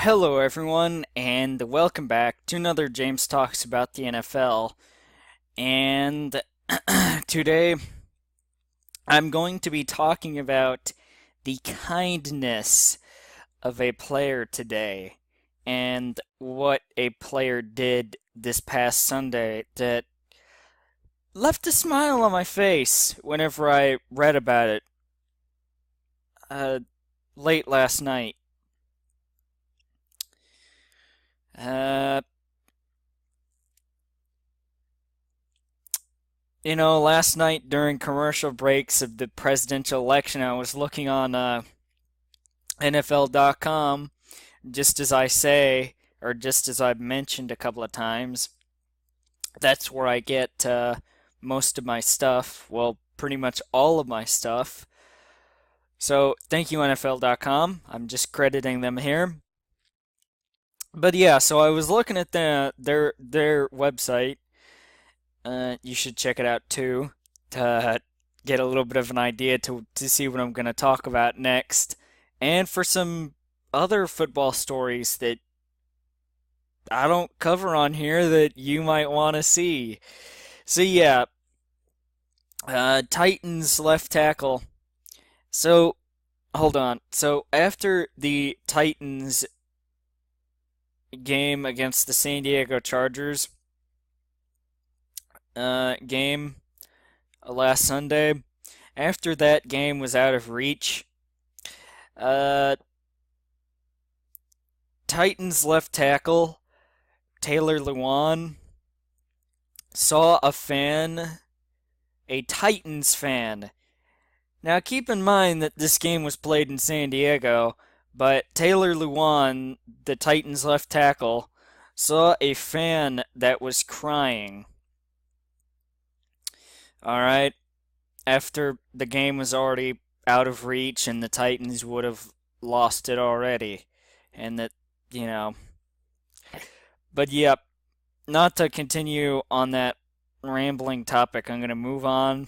Hello, everyone, and welcome back to another James Talks About the NFL. And today I'm going to be talking about the kindness of a player today and what a player did this past Sunday that left a smile on my face whenever I read about it uh, late last night. Uh, Last night during commercial breaks of the presidential election, I was looking on NFL.com, just as I say, or just as I've mentioned a couple of times. That's where I get most of my stuff. Well, pretty much all of my stuff. So thank you, NFL.com. I'm just crediting them here. But yeah, so I was looking at their website. You should check it out too to get a little bit of an idea to see what I'm going to talk about next, and for some other football stories that I don't cover on here that you might want to see. So yeah, Titans left tackle. So hold on. So after the Titans game against the San Diego Chargers game last Sunday, after that game was out of reach, uh, Titans left tackle Taylor Lewan saw a Titans fan. Now keep in mind that this game was played in San Diego, but Taylor Lewan, the Titans left tackle, saw a fan that was crying. Alright, after the game was already out of reach and the Titans would have lost it already. And that, you know. But yep, not to continue on that rambling topic, I'm going to move on.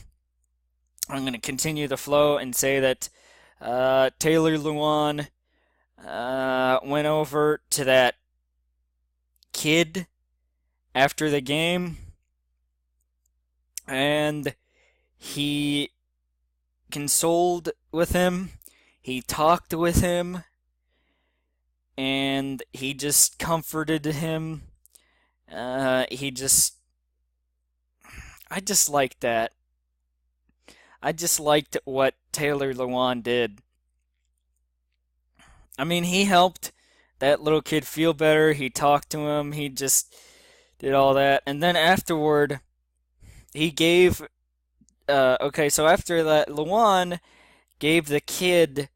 I'm going to continue the flow and say that Taylor Lewan went over to that kid after the game and he consoled with him, he talked with him, and he just comforted him. He just, I just liked that. I just liked what Taylor Lewan did. I mean, he helped that little kid feel better. He talked to him. He just did all that. And then afterward, he gave. Okay, so after that, Lewan gave the kid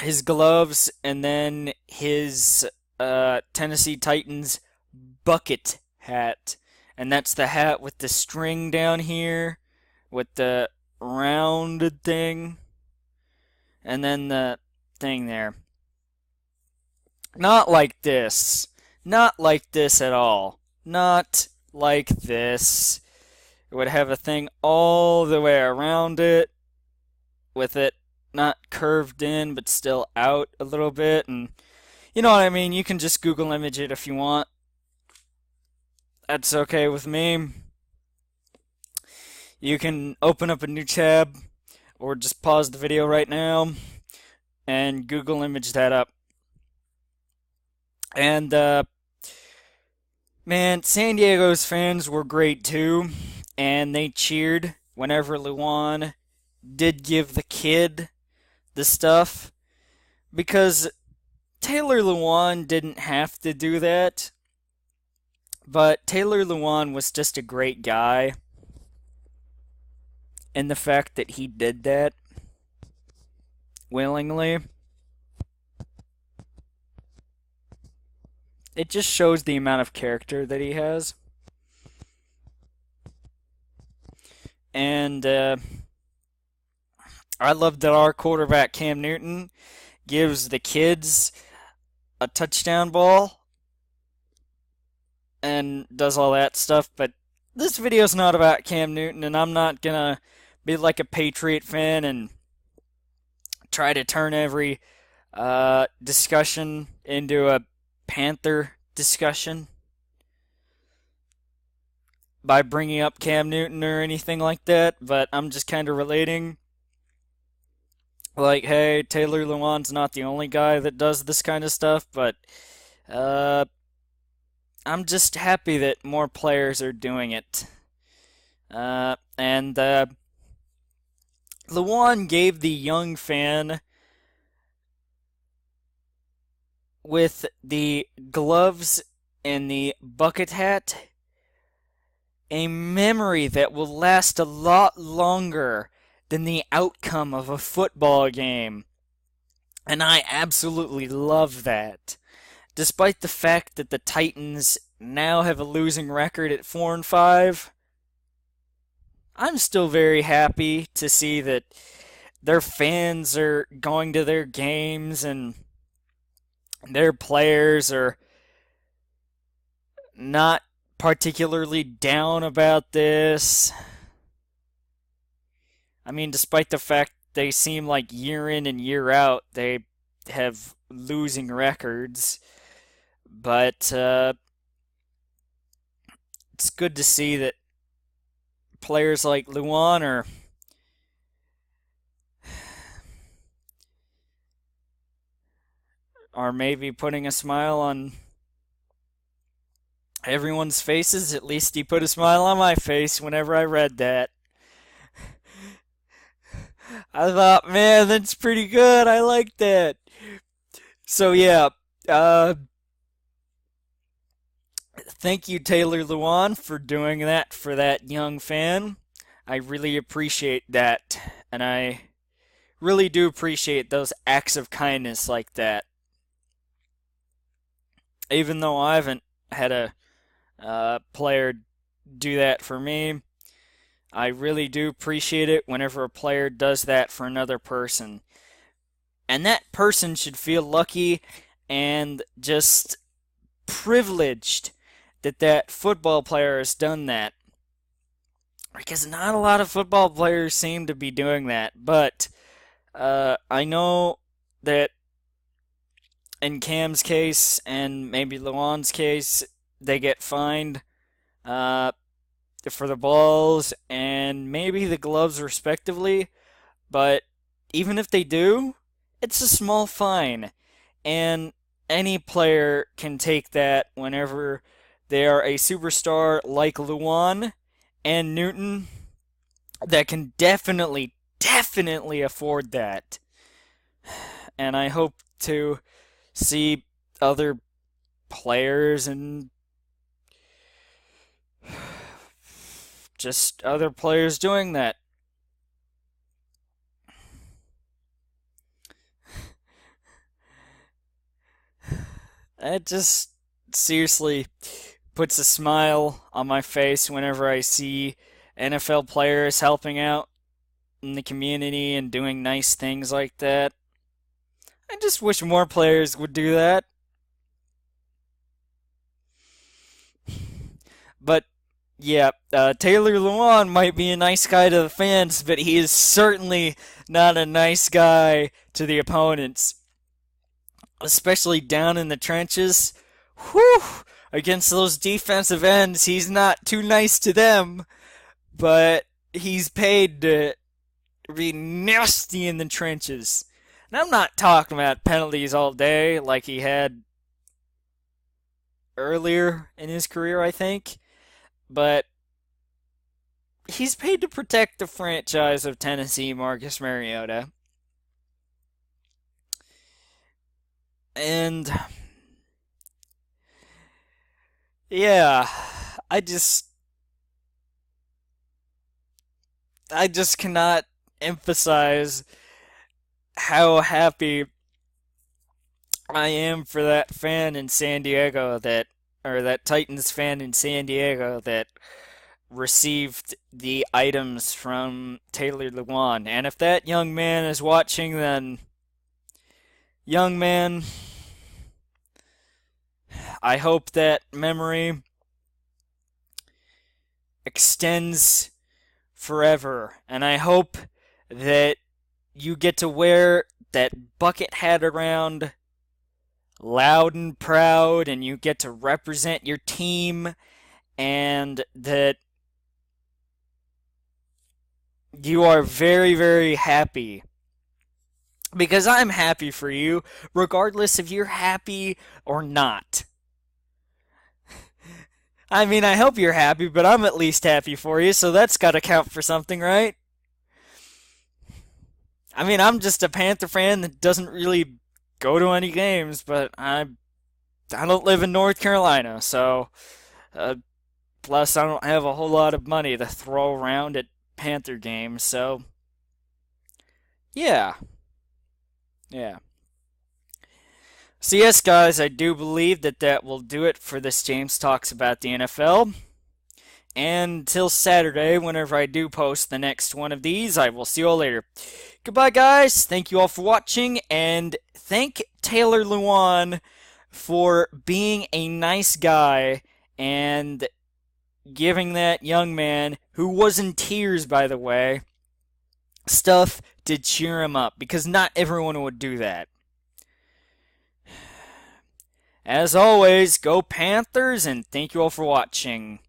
his gloves and then his Tennessee Titans bucket hat. And that's the hat with the string down here, with the rounded thing, and then the thing there. Not like this. Not like this at all. Not like this. It would have a thing all the way around it, with it not curved in, but still out a little bit. And you know what I mean? You can just Google image it if you want. That's okay with me. You can open up a new tab or just pause the video right now and Google image that up. And man, San Diego's fans were great too, and they cheered whenever Lewan did give the kid the stuff, because Taylor Lewan didn't have to do that, but Taylor Lewan was just a great guy, and the fact that he did that willingly, it just shows the amount of character that he has. And I love that our quarterback Cam Newton gives the kids a touchdown ball and does all that stuff. But this video's not about Cam Newton, and I'm not gonna be like a Patriot fan and try to turn every discussion into a Panther discussion by bringing up Cam Newton or anything like that, but I'm just kind of relating. Like, hey, Taylor Lewan's not the only guy that does this kind of stuff, but uh, I'm just happy that more players are doing it. And Lewan gave the young fan with the gloves and the bucket hat a memory that will last a lot longer than the outcome of a football game. And I absolutely love that. Despite the fact that the Titans now have a losing record at 4-5, I'm still very happy to see that their fans are going to their games and their players are not particularly down about this. I mean, despite the fact they seem like year in and year out they have losing records, but it's good to see that players like Lewan are maybe putting a smile on everyone's faces. At least he put a smile on my face whenever I read that. I thought, man, that's pretty good. I like that. So yeah, uh, thank you, Taylor Lewan, for doing that for that young fan. I really appreciate that, and I really do appreciate those acts of kindness like that. Even though I haven't had a player do that for me, I really do appreciate it whenever a player does that for another person. And that person should feel lucky and just privileged that that football player has done that. Because not a lot of football players seem to be doing that. But I know that in Cam's case and maybe Luan's case, they get fined uh, for the balls and maybe the gloves, respectively. But even if they do, it's a small fine. And any player can take that whenever they are a superstar like Luan and Newton that can definitely afford that. And I hope to see other players and just other players doing that. It just seriously puts a smile on my face whenever I see NFL players helping out in the community and doing nice things like that. I just wish more players would do that. But yeah, Taylor Lewan might be a nice guy to the fans, but he is certainly not a nice guy to the opponents, especially down in the trenches. Whew! Against those defensive ends, he's not too nice to them, but he's paid to be nasty in the trenches. And I'm not talking about penalties all day like he had earlier in his career, I think, but he's paid to protect the franchise of Tennessee, Marcus Mariota. And yeah, I just I just cannot emphasize how happy I am for that fan in San Diego that or that Titans fan in San Diego that received the items from Taylor Lewan. And if that young man is watching, then young man, I hope that memory extends forever. And I hope that you get to wear that bucket hat around loud and proud, and you get to represent your team, and that you are very, very happy. Because I'm happy for you, regardless if you're happy or not. I mean, I hope you're happy, but I'm at least happy for you, so that's gotta count for something, right? I mean, I'm just a Panther fan that doesn't really go to any games, but I don't live in North Carolina, so uh, plus I don't have a whole lot of money to throw around at Panther games, so yeah, yeah. So yes, guys, I do believe that that will do it for this James Talks About the NFL. And until Saturday, whenever I do post the next one of these, I will see you all later. Goodbye, guys. Thank you all for watching, and thank Taylor Lewan for being a nice guy and giving that young man, who was in tears, by the way, stuff to cheer him up, because not everyone would do that. As always, go Panthers, and thank you all for watching.